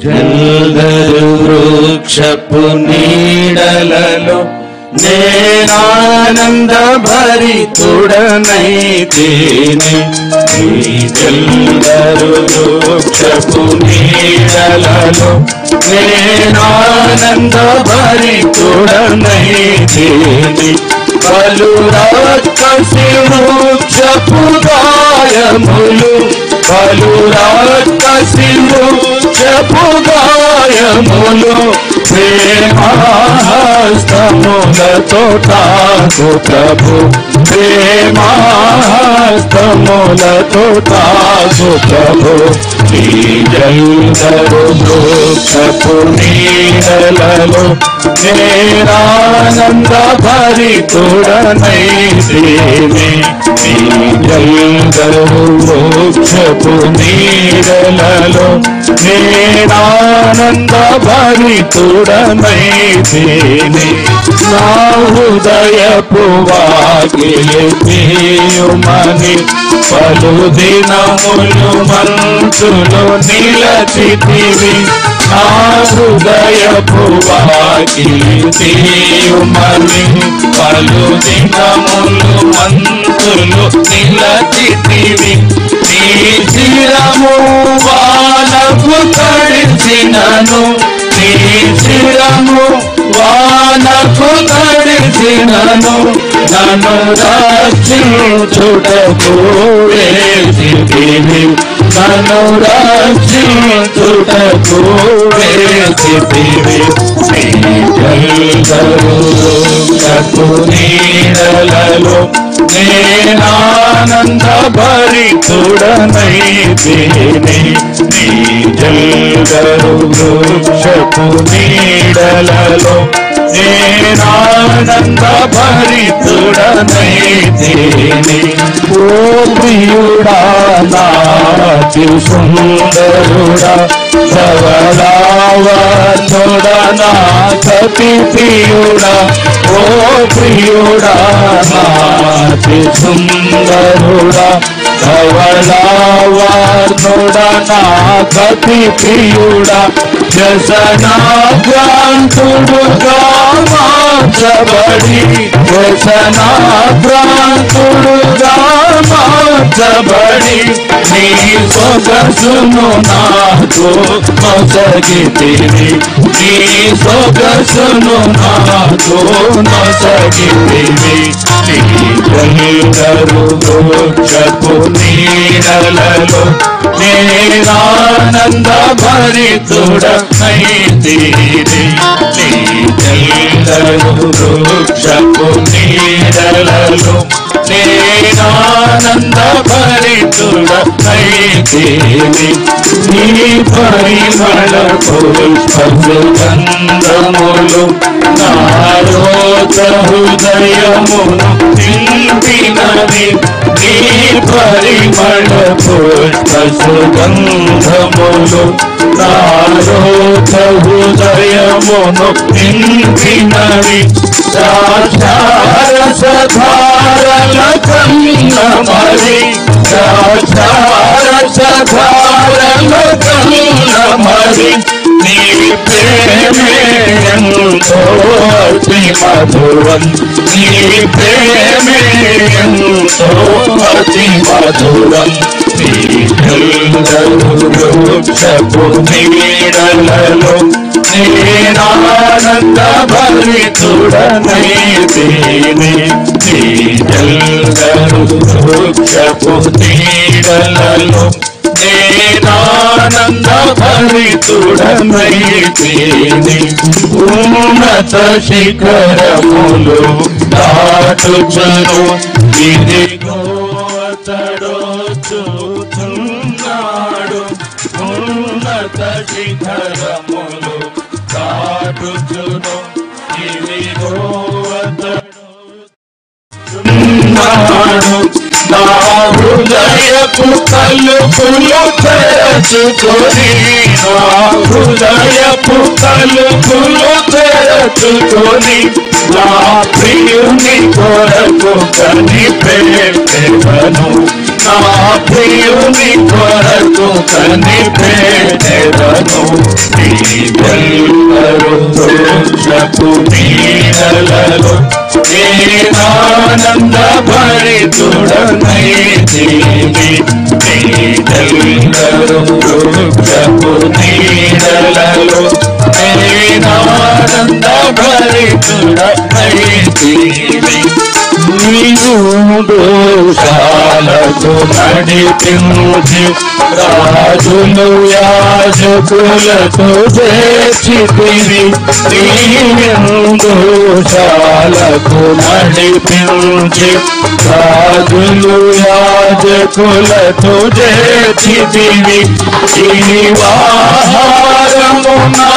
జల్దరు వృక్షపు నీడలలో నేనానంద భరితుడనైతేనే జల్దరు వృక్షపు నీడలలో నేనానంద భరితుడనైతేనే పలు రాక్షసి వృక్షపు గాయములు పలు రాక్షసి వృక్షపు గాయములు ప్రేమాస్తములతో తాకు ప్రభు ప్రేమాస్తములతో తాకు ప్రభు ఈ జల్దరు వృక్షపు నీడలలో నేనానంద భరితుడనైతేనే ఈ జల్దరు వృక్షపు నీడలలో నేనానంద భరితుడనైతేనే నా హృదయపు వాకిలి తీయుమని పలు దినములు మంచులో నిలచితివి నా హృదయపు వాకిలి తీయుమని పలు దినములు మంచులో నిలచితివి నీ శిరము వానకు తడిసినను నీ శిరము వానకు తడిసినను నన్ను రక్షించుటకు వేసితివి నన్ను రక్షించుటకు వేసితివి జల్దరు వృక్షపు నీడలలో నేనానంద భరితుడనైతేనే నీ జల్దరు వృక్షపు నీడలలో నేనానంద భరితుడనైతేనే ఓ ప్రియుడా నాతి సుందరుడా ధవళావర్ణుడా నా సతి ప్రియుడా ఓ ప్రియుడా నాతి సుందరుడా ధవళావర్ణుడా నా సతి ప్రియుడా వ్యసనాభ్రాంతుడుగా మార్చబడి వ్యసనాభ్రాంతుడుగా మార్చబడి నీ సొగసును నాకు నొసగితివి నీ సొగసును నాకు నొసగితివి నీ జల్దరు వృక్షపు నీడలలో నేనానంద భరితుడనైతేనే నీ జల్దరు వృక్షపు నీడలలో నేనానంద భరితుడనైతేనే నీ పరిమళ పుష్పసుగంధములు నారోత హృదయమును నింపినవి నీ పరిమళ పుష్పసుగంధములు నారోత హృదయమును నింపినవి ద్రాక్షారసధారల కన్నమరి ద్రాక్షారసధారల కన్నమరి నీ ప్రేమే ఎంతో అతి మధురం నీ ప్రేమే ఎంతో అతి మధురం నీ జల్దరు వృక్షపు నీడలలో నేనానంద భరితుడనైతేనే నీ జల్దరు వృక్షపు నీడలలో నేనానంద భరితుడనైతేనే ఉన్నత శిఖరములు దాటుచును ఇదిగో అతడు చూచున్నాడు ఉన్నత శిఖరములు దాటుచును ఇదిగో అతడు చూచున్నాడు నా హృదయపు తలుపులు తెరచుకొని నా హృదయపు తలుపులు తెరచుకొని నా ప్రియుని కొరకు కనిపెట్టెదను నా ప్రియుని కొరకు కనిపెట్టెదను ను నీవెల్లరూ వృక్షపు నీడలలో నేనానంద భరితుడనైతిని నీవెల్లరూ వృక్షపు నీడలలో నేనానంద భరితుడనైతిని నీవు దోషాలకు నడిపించి రాజులు యాజకులతో చేర్చితివి నీవు దోషాలకు నడిపించి రాజులు యాజకులతో చేర్చితివి జీవాహారము నా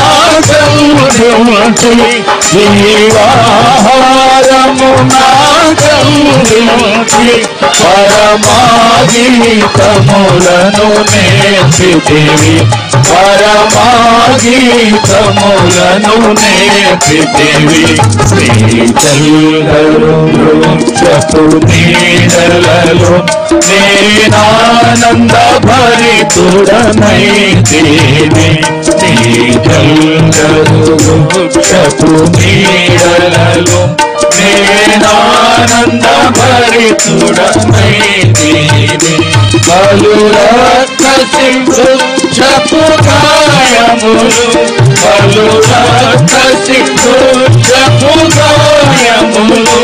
గౌరవించి జీవాహారము నా గౌరవించి పరమాగీతములను నేర్పితివి పరమాగీతములను నేర్పితివి శ్రీచల్లరు వృక్షపు నీడలలో నేనానంద భరితుడనైతిని శ్రీచల్లరు వృక్షపు నీడలలో నేనానంద భరితుడనైతిని బలురక్కసి వృక్షపు గాయములు బలురక్కసి వృక్షపు గాయములు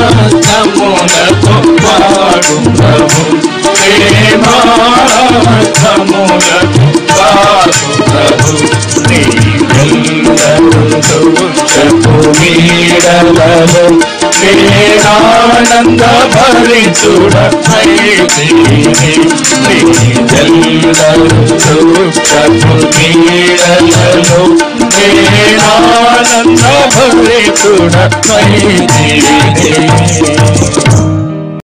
ప్రేమార్థములతో పాడుదము ప్రేమార్థములతో పాడుదము నీవెల్లరూ వృక్షపు నీడలలో నేనానంద భరితుడనైతిని నీవెల్లరూ వృక్షపు నీడలలో నేనానంద భరితుడనైతిని